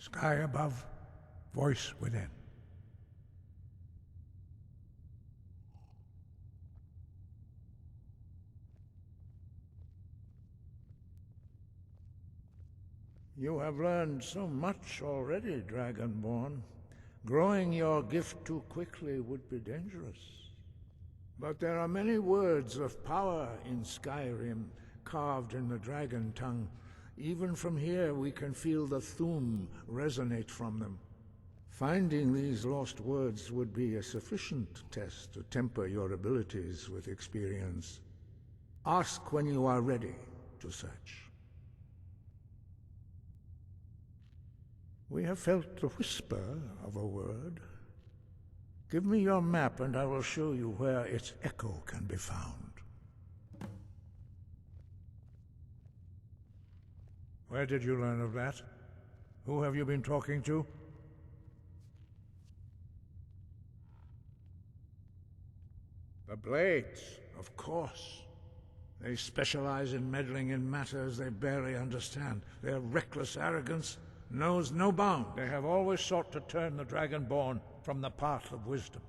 Sky above, voice within. You have learned so much already, Dragonborn. Growing your gift too quickly would be dangerous. But there are many words of power in Skyrim, carved in the dragon tongue. Even from here we can feel the Thu'um resonate from them. Finding these lost words would be a sufficient test to temper your abilities with experience. Ask when you are ready to search. We have felt the whisper of a word. Give me your map and I will show you where its echo can be found. Where did you learn of that? Who have you been talking to? The Blades, of course. They specialize in meddling in matters they barely understand. Their reckless arrogance knows no bound. They have always sought to turn the Dragonborn from the path of wisdom.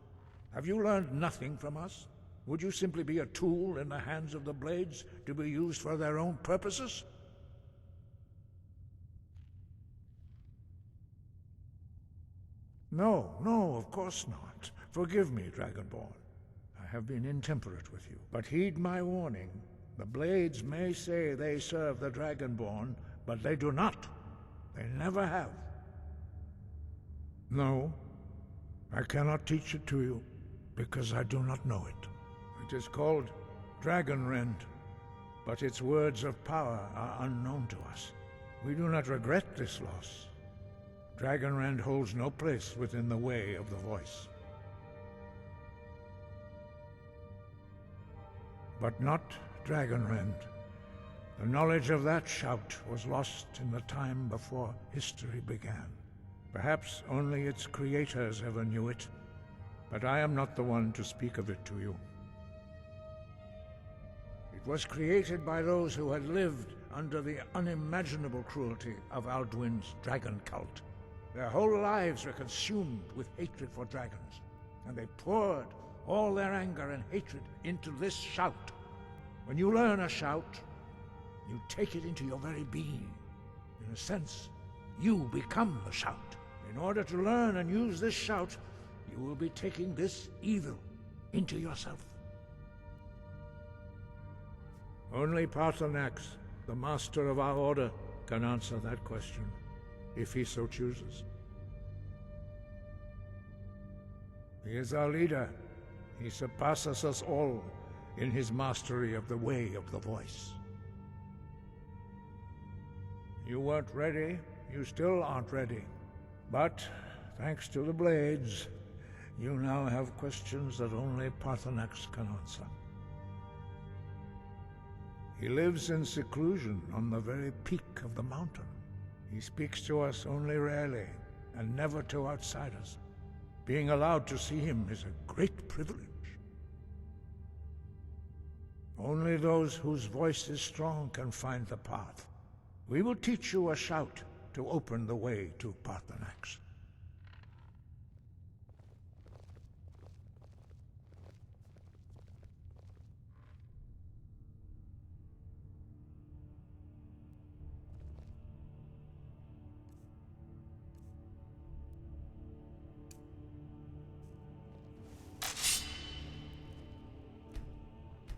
Have you learned nothing from us? Would you simply be a tool in the hands of the Blades to be used for their own purposes? No, of course not. Forgive me, Dragonborn. I have been intemperate with you. But heed my warning. The Blades may say they serve the Dragonborn, but they do not. They never have. No, I cannot teach it to you, because I do not know it. It is called Dragonrend, but its words of power are unknown to us. We do not regret this loss. Dragonrend holds no place within the way of the voice. But not Dragonrend. The knowledge of that shout was lost in the time before history began. Perhaps only its creators ever knew it, but I am not the one to speak of it to you. It was created by those who had lived under the unimaginable cruelty of Alduin's dragon cult. Their whole lives were consumed with hatred for dragons, and they poured all their anger and hatred into this shout. When you learn a shout, you take it into your very being. In a sense, you become the shout. In order to learn and use this shout, you will be taking this evil into yourself. Only Paarthurnax, the master of our order, can answer that question, if he so chooses. He is our leader. He surpasses us all in his mastery of the way of the voice. You weren't ready. You still aren't ready. But, thanks to the Blades, you now have questions that only Paarthurnax can answer. He lives in seclusion on the very peak of the mountain. He speaks to us only rarely, and never to outsiders. Being allowed to see him is a great privilege. Only those whose voice is strong can find the path. We will teach you a shout to open the way to Paarthurnax.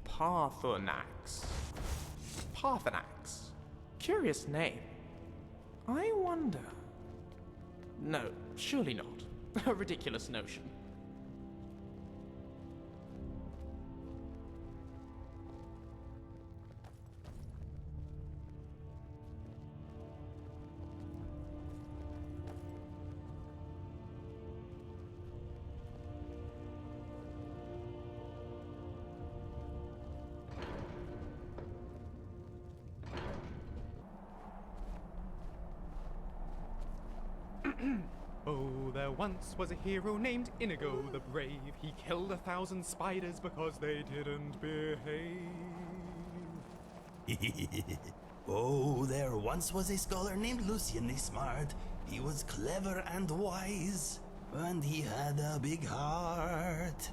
Paarthurnax. Paarthurnax. Curious name. I wonder... No, surely not. A ridiculous notion. Oh, there once was a hero named Inigo the Brave. He killed 1,000 spiders because they didn't behave. Oh, there once was a scholar named Lucien the Smart. He was clever and wise, and he had a big heart.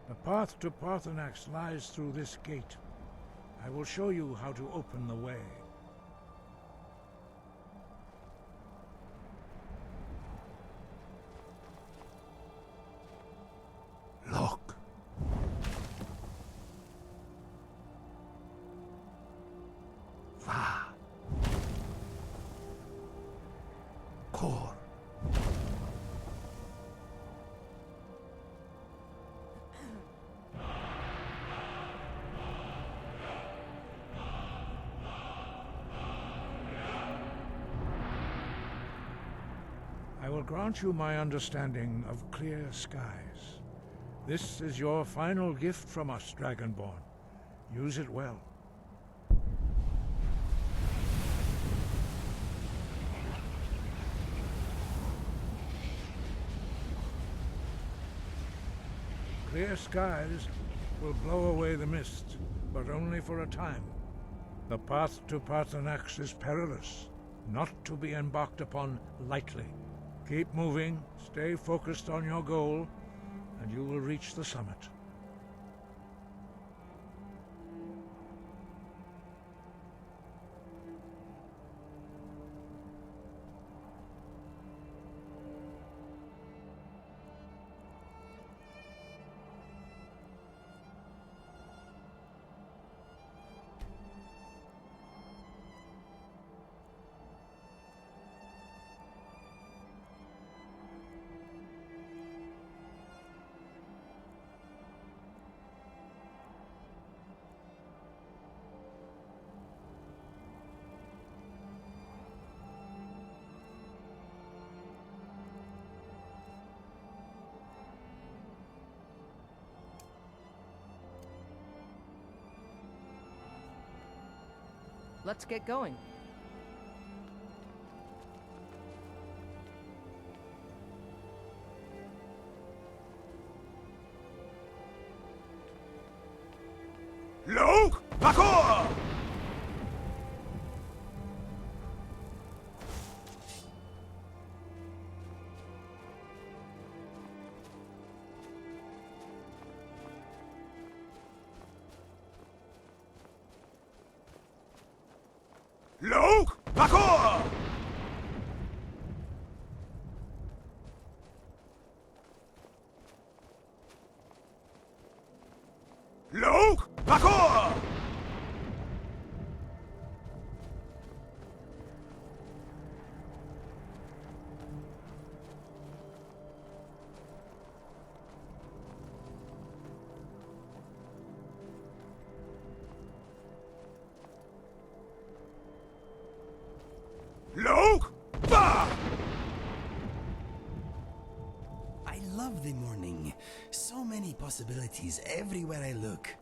The path to Parthenax lies through this gate. I will show you how to open the way. Look. Va. Kor. I will grant you my understanding of clear skies. This is your final gift from us, Dragonborn. Use it well. Clear skies will blow away the mist, but only for a time. The path to Parthenax is perilous, not to be embarked upon lightly. Keep moving, stay focused on your goal, and you will reach the summit. Let's get going. Look! Parkour! Look! Parkour! Look! Parkour! Look! Bah! I love the morning. So many possibilities everywhere I look.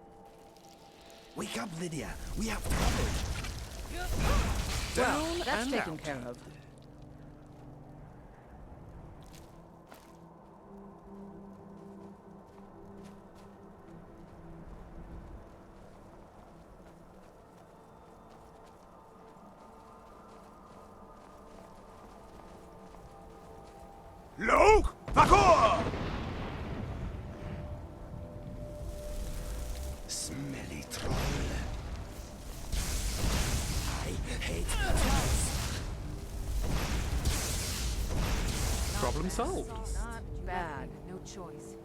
Wake up, Lydia. We have trouble. Well, that's and taken out. care of. Look! Parkour! Smelly troll. I hate trolls. Problem solved. Not bad. No choice.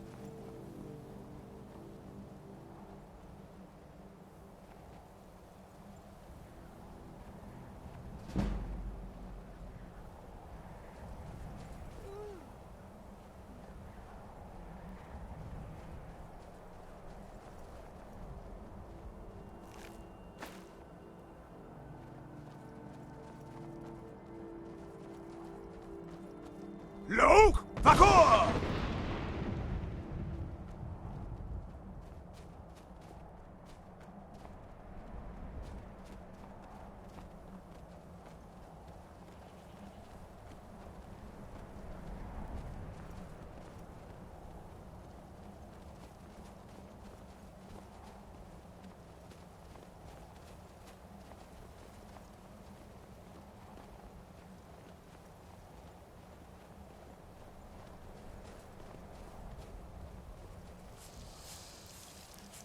Look! Parkour!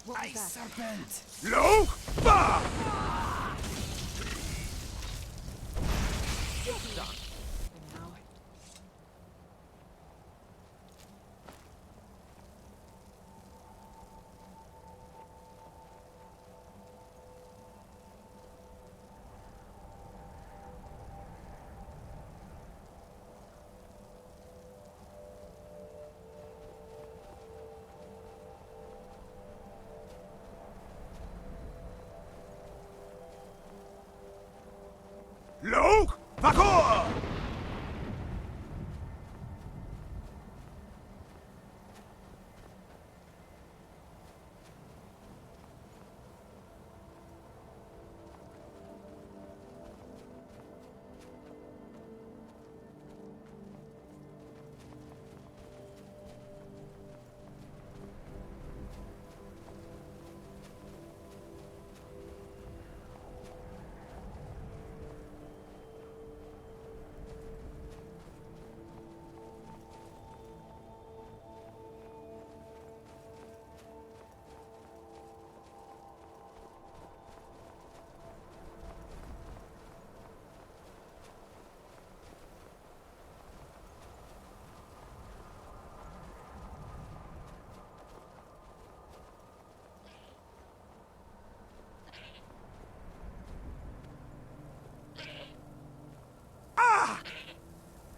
What was Ice that? serpent! Look! Bah! Now. Look! Vakor!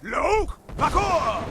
Look! Vakor!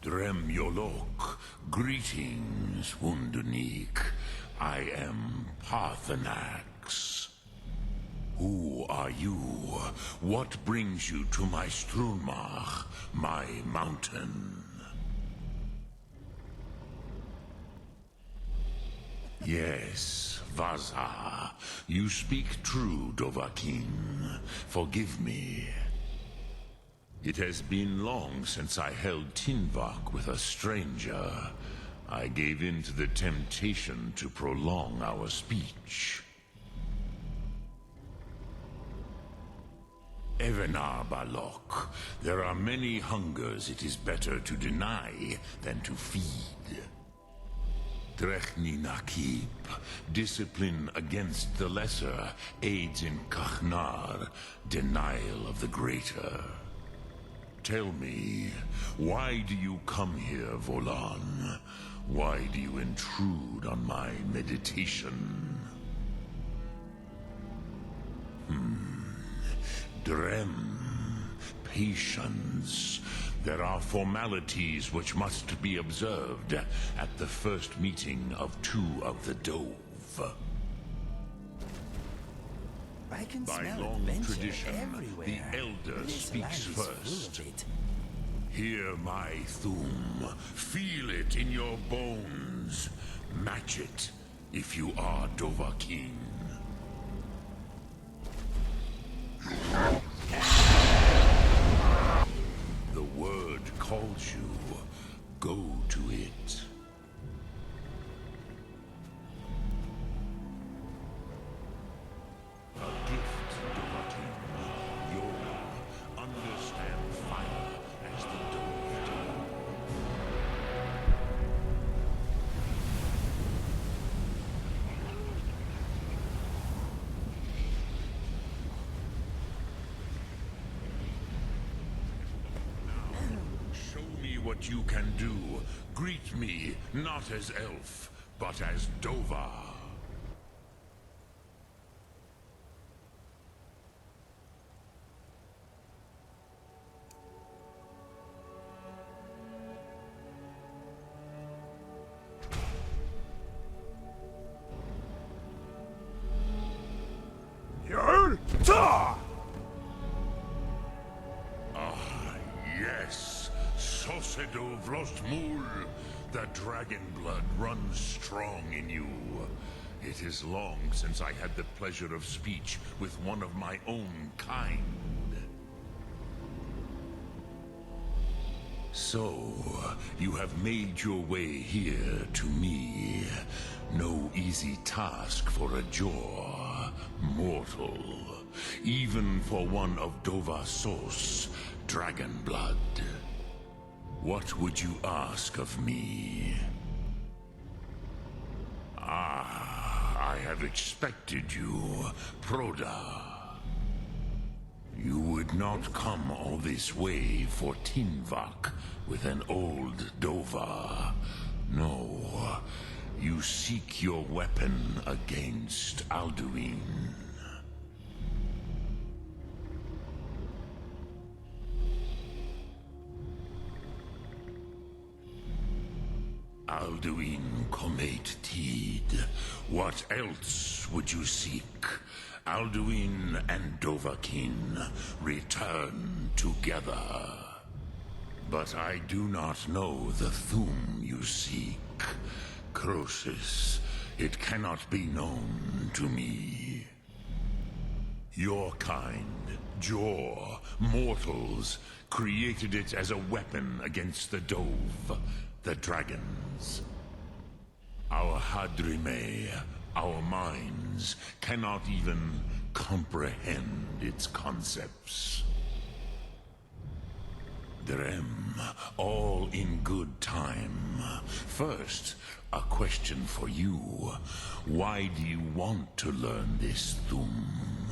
Drem Yolok, greetings, Wundernik. I am Parthenax. Who are you? What brings you to my Strunmach, my mountain? Yes, Vaza. You speak true, Dovahkiin. Forgive me. It has been long since I held Tinvak with a stranger. I gave in to the temptation to prolong our speech. Evenar Balok, there are many hungers it is better to deny than to feed. Drechni Nakib, discipline against the lesser, aids in Kachnar, denial of the greater. Tell me, why do you come here, Volan? Why do you intrude on my meditation? Drem, patience. There are formalities which must be observed at the first meeting of two of the Dove. I can By smell long adventure tradition, everywhere. the Elder This speaks land is full first. of it. Hear my Thum. Feel it in your bones. Match it if you are Dovahkiin. The word calls you. Go to it. A gift, Dovahkiin. Yola, understand fire as the Dove do. Show me what you can do. Greet me, not as elf, but as Dova. Yol! Ta! Yes, Sosedo Mul. The dragon blood runs strong in you. It is long since I had the pleasure of speech with one of my own kind. So, you have made your way here to me. No easy task for a jaw, mortal. Even for one of Dovassos, dragon blood. What would you ask of me? I have expected you, Proda. You would not come all this way for Tinvak with an old Dova. No, you seek your weapon against Alduin. Alduin Comate Teed. What else would you seek? Alduin and Dovahkiin return together. But I do not know the Thum you seek. Croesus, it cannot be known to me. Your kind, Jaw, mortals, created it as a weapon against the Dove, the dragons. Our Hadrime, our minds, cannot even comprehend its concepts. Drem, all in good time. First, a question for you. Why do you want to learn this Thum?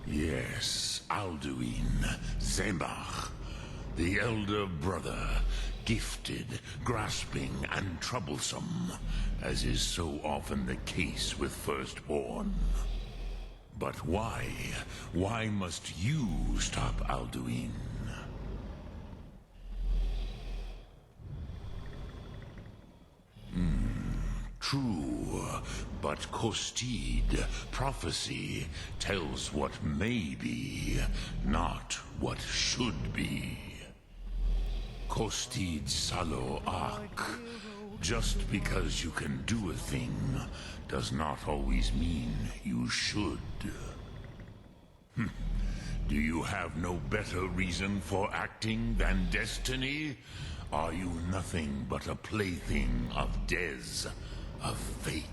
Yes, Alduin, Zemach, the elder brother, gifted, grasping, and troublesome, as is so often the case with firstborn. But why? Why must you stop Alduin? True, but Kostid, prophecy, tells what may be, not what should be. Kostid Salo Ak. Just because you can do a thing does not always mean you should. Do you have no better reason for acting than destiny? Are you nothing but a plaything of Dez, of fate?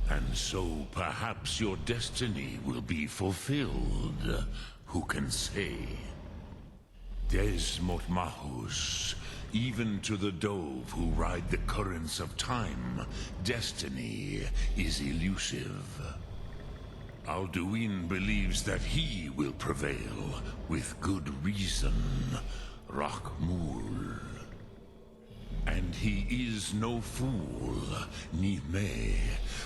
And so perhaps your destiny will be fulfilled. Who can say? Des Motmahus, even to the Dove who ride the currents of time, destiny is elusive. Alduin believes that he will prevail, with good reason. Rakmul. And he is no fool, ni me.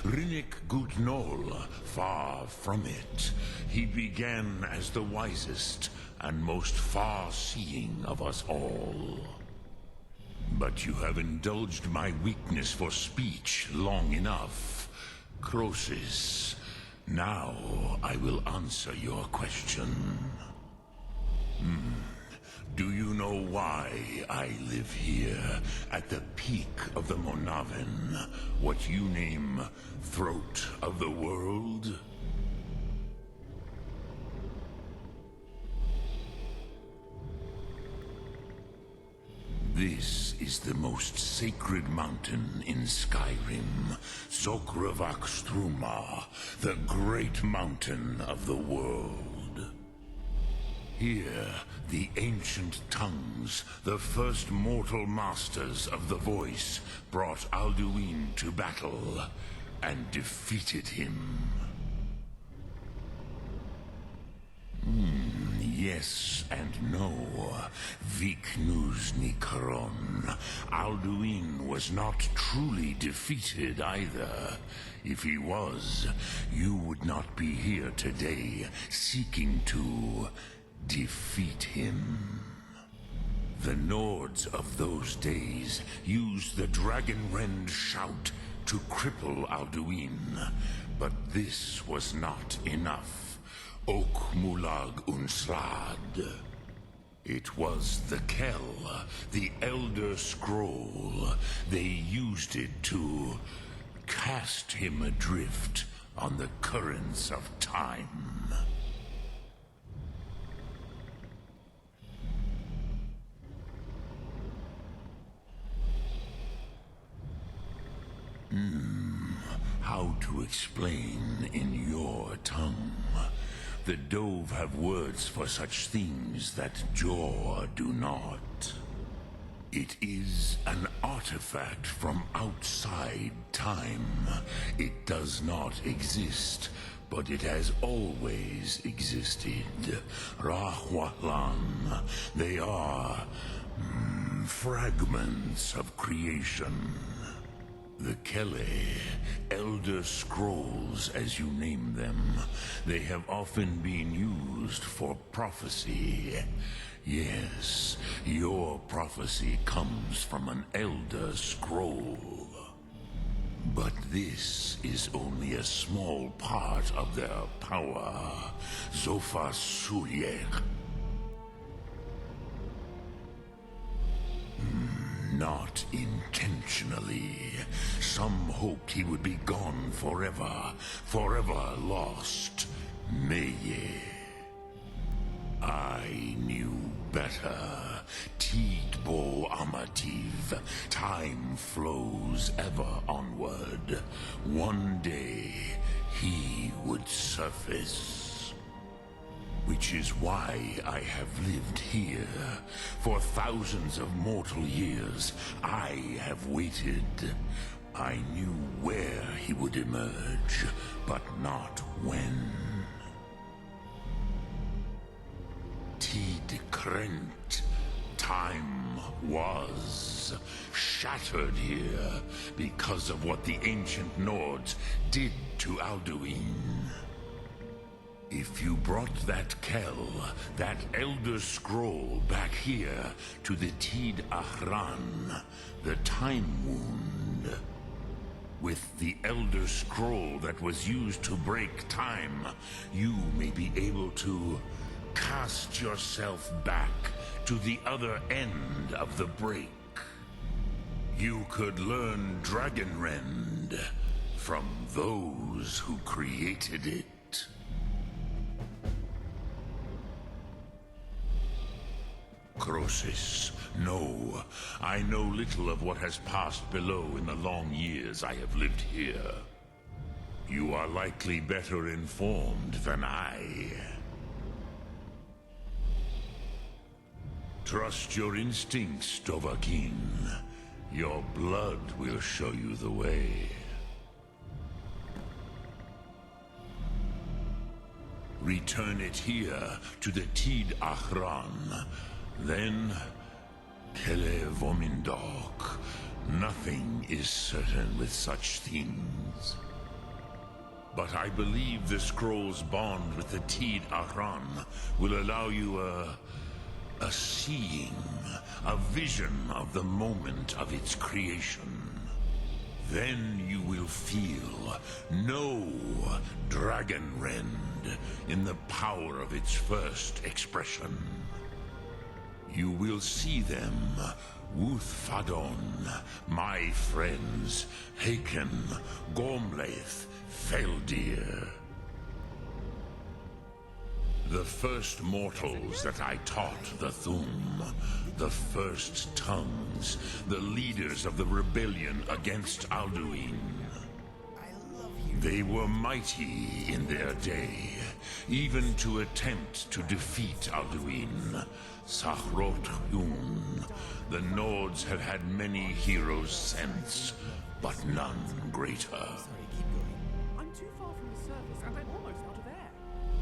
Rinnik Gudnol, far from it. He began as the wisest and most far-seeing of us all. But you have indulged my weakness for speech long enough. Croesus, now I will answer your question. Do you know why I live here, at the peak of the Monaven, what you name Throat of the World? This is the most sacred mountain in Skyrim, Zokravak Struma, the great mountain of the world. Here, the ancient tongues, the first mortal masters of the voice, brought Alduin to battle and defeated him. Yes and no. Viknus Nikaron. Alduin was not truly defeated either. If he was, you would not be here today, seeking to defeat him. The Nords of those days used the Dragonrend shout to cripple Alduin, but this was not enough. Ok Mulag Unsrad. It was the Kell, the Elder Scroll. They used it to cast him adrift on the currents of time. How to explain in your tongue? The Dove have words for such things that Jor do not. It is an artifact from outside time. It does not exist, but it has always existed. Rahwatlan. They are fragments of creation. The Kele, Elder Scrolls as you name them, they have often been used for prophecy. Yes, your prophecy comes from an Elder Scroll. But this is only a small part of their power. Zofa Suyek. Not intentionally. Some hoped he would be gone forever, forever lost. Meye. I knew better. Tidbo Amativ. Time flows ever onward. One day, he would surface. Which is why I have lived here. For thousands of mortal years, I have waited. I knew where he would emerge, but not when. Tid Krent. Time was shattered here because of what the ancient Nords did to Alduin. If you brought that Kell, that Elder Scroll back here to the Tid Ahran, the Time Wound, with the Elder Scroll that was used to break time, you may be able to cast yourself back to the other end of the break. You could learn Dragonrend from those who created it. Crosis, no. I know little of what has passed below in the long years I have lived here. You are likely better informed than I. Trust your instincts, Dovahkiin. Your blood will show you the way. Return it here to the Tid Ahran. Then, Kele Vomindok. Nothing is certain with such things. But I believe the scroll's bond with the Tid Ahran will allow you a seeing, a vision of the moment of its creation. Then you will feel, know Dragonrend in the power of its first expression. You will see them, Wuthfadon, my friends, Haken, Gormlaith, Feldir. The first mortals that I taught the Thum, the first tongues, the leaders of the rebellion against Alduin. They were mighty in their day, even to attempt to defeat Alduin. Sahrot Yun. The Nords have had many heroes since, but none greater. I'm too far from the surface, and I'm almost out of air.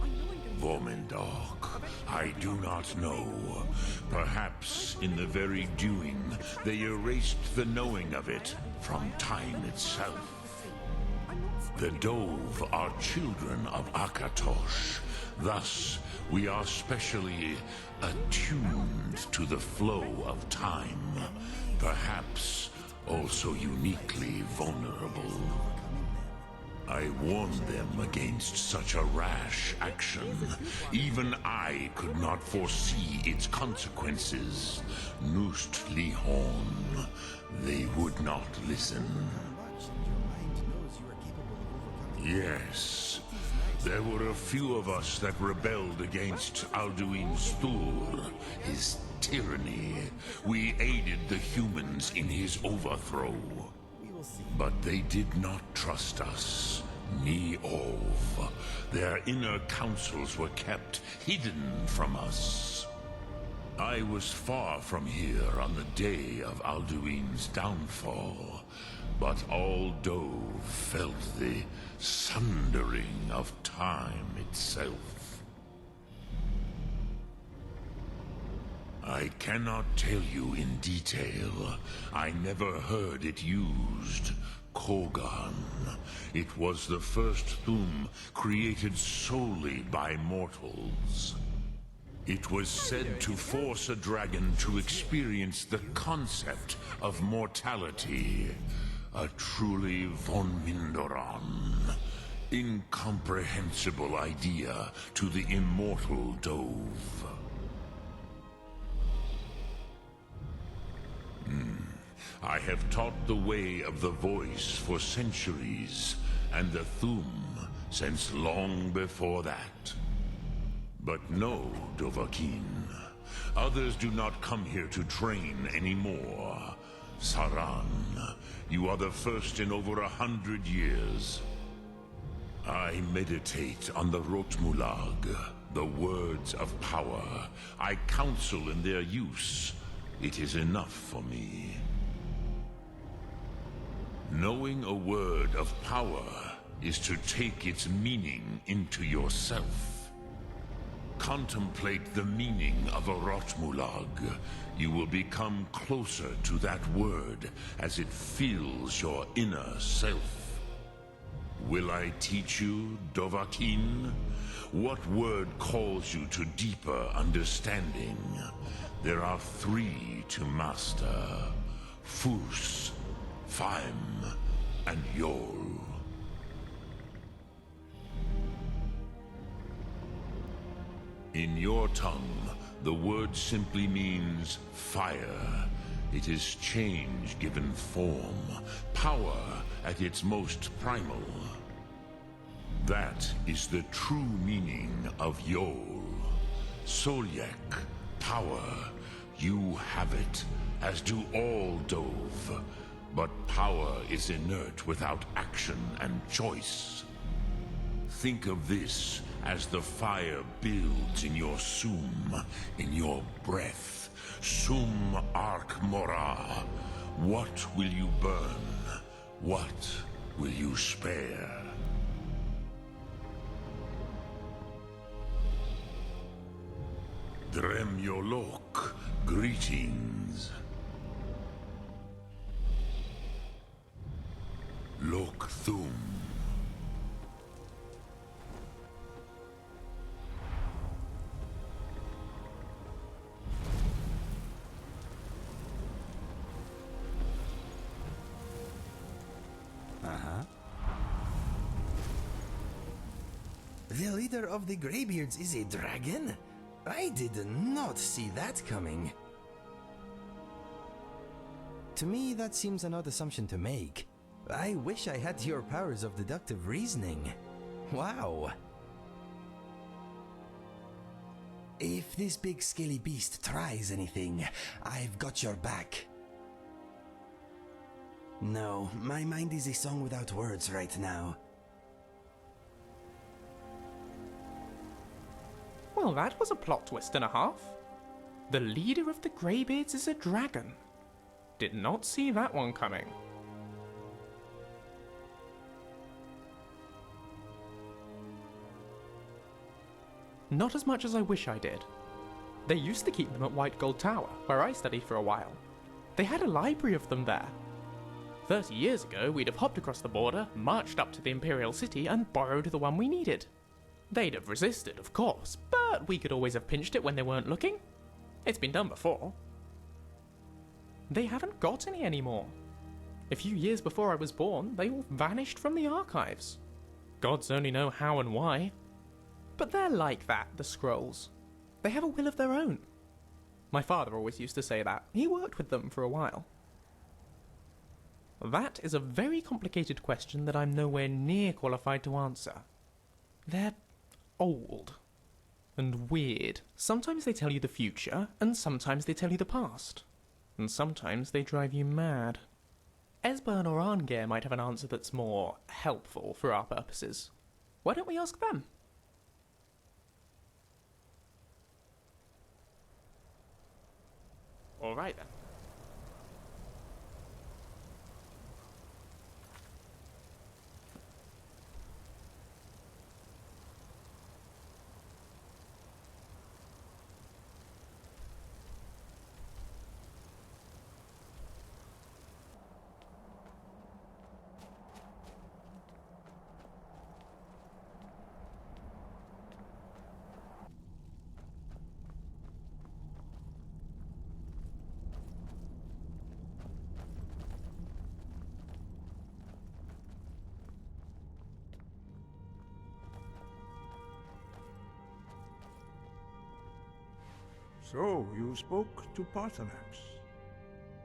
I know I'm going to... Vomindok, I do not know. Perhaps in the very doing, they erased the knowing of it from time itself. The Dove are children of Akatosh. Thus, we are specially attuned to the flow of time. Perhaps also uniquely vulnerable. I warned them against such a rash action. Even I could not foresee its consequences. Nust Lihorn. They would not listen. Yes. There were a few of us that rebelled against Alduin Stur, his tyranny. We aided the humans in his overthrow. But they did not trust us. Ni-Ov. Their inner councils were kept hidden from us. I was far from here on the day of Alduin's downfall, but all Dove felt the sundering of time itself. I cannot tell you in detail. I never heard it used. Kogan. It was the first Thum created solely by mortals. It was said to force a dragon to experience the concept of mortality. A truly von Mindoran. Incomprehensible idea to the immortal Dove. I have taught the way of the voice for centuries, and the Thum since long before that. But no, Dovahkiin. Others do not come here to train anymore. Saran, you are the first in over 100 years. I meditate on the Rotmulag, the words of power. I counsel in their use. It is enough for me. Knowing a word of power is to take its meaning into yourself. Contemplate the meaning of a Rotmulag. You will become closer to that word as it fills your inner self. Will I teach you, Dovahkiin? What word calls you to deeper understanding? There are 3 to master. Fus, Faim, and Yol. In your tongue, the word simply means fire. It is change given form, power at its most primal. That is the true meaning of Yol. Solyek, power. You have it, as do all Dove. But power is inert without action and choice. Think of this as the fire builds in your sum, in your breath. Sum Ark Mora. What will you burn? What will you spare? Drem Yolok, greetings. Lok Thum. The leader of the Greybeards is a dragon? I did not see that coming. To me, that seems an odd assumption to make. I wish I had your powers of deductive reasoning. Wow. If this big scaly beast tries anything, I've got your back. No, my mind is a song without words right now. Well, that was a plot twist and a half. The leader of the Greybeards is a dragon. Did not see that one coming. Not as much as I wish I did. They used to keep them at White Gold Tower, where I studied for a while. They had a library of them there. 30 years ago, we'd have hopped across the border, marched up to the Imperial City, and borrowed the one we needed. They'd have resisted, of course, but we could always have pinched it when they weren't looking. It's been done before. They haven't got any anymore. A few years before I was born, they all vanished from the archives. Gods only know how and why. But they're like that, the scrolls. They have a will of their own. My father always used to say that. He worked with them for a while. That is a very complicated question that I'm nowhere near qualified to answer. They're old and weird. Sometimes they tell you the future, and sometimes they tell you the past. And sometimes they drive you mad. Esbern or Arngeir might have an answer that's more helpful for our purposes. Why don't we ask them? Alright then. So, you spoke to Parthenax.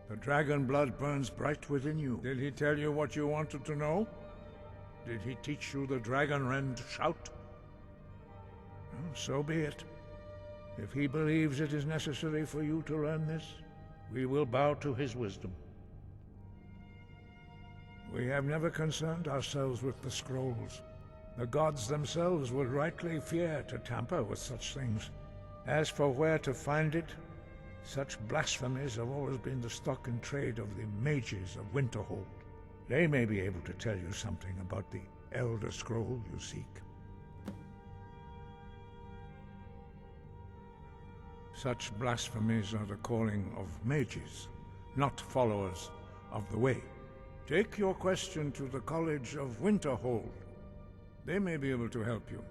The dragon blood burns bright within you. Did he tell you what you wanted to know? Did he teach you the dragon rend shout? Well, so be it. If he believes it is necessary for you to learn this, we will bow to his wisdom. We have never concerned ourselves with the scrolls. The gods themselves would rightly fear to tamper with such things. As for where to find it, such blasphemies have always been the stock and trade of the mages of Winterhold. They may be able to tell you something about the Elder Scroll you seek. Such blasphemies are the calling of mages, not followers of the Way. Take your question to the College of Winterhold. They may be able to help you.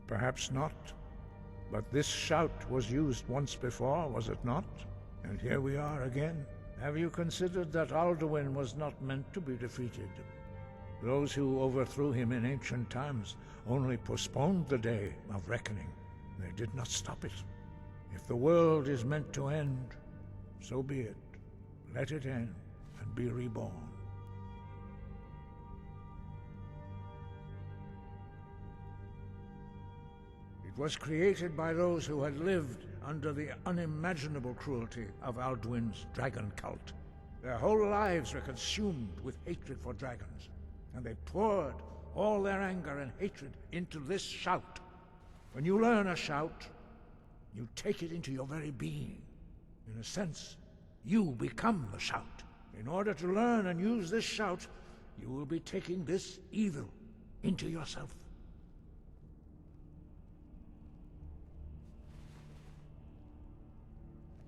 Perhaps not. But this shout was used once before, was it not? And here we are again. Have you considered that Alduin was not meant to be defeated? Those who overthrew him in ancient times only postponed the day of reckoning. They did not stop it. If the world is meant to end, so be it. Let it end and be reborn. It was created by those who had lived under the unimaginable cruelty of Alduin's dragon cult. Their whole lives were consumed with hatred for dragons, and they poured all their anger and hatred into this shout. When you learn a shout, you take it into your very being. In a sense, you become the shout. In order to learn and use this shout, you will be taking this evil into yourself.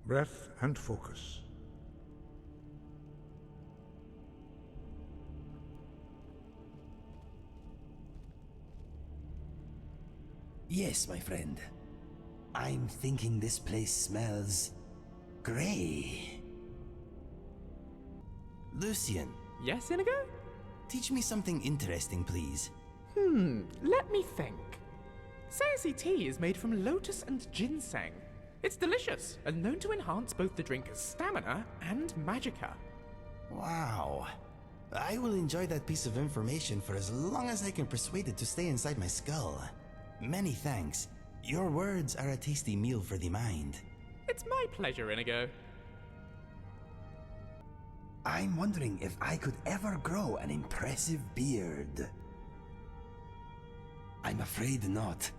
Breath and focus. Yes, my friend. I'm thinking this place smells grey. Lucien, Yes, Inigo? teach me something interesting, please. Let me think. Sassy tea is made from lotus and ginseng. It's delicious and known to enhance both the drinker's stamina and magicka. Wow. I will enjoy that piece of information for as long as I can persuade it to stay inside my skull. Many thanks. Your words are a tasty meal for the mind. It's my pleasure, Inigo. I'm wondering if I could ever grow an impressive beard. I'm afraid not.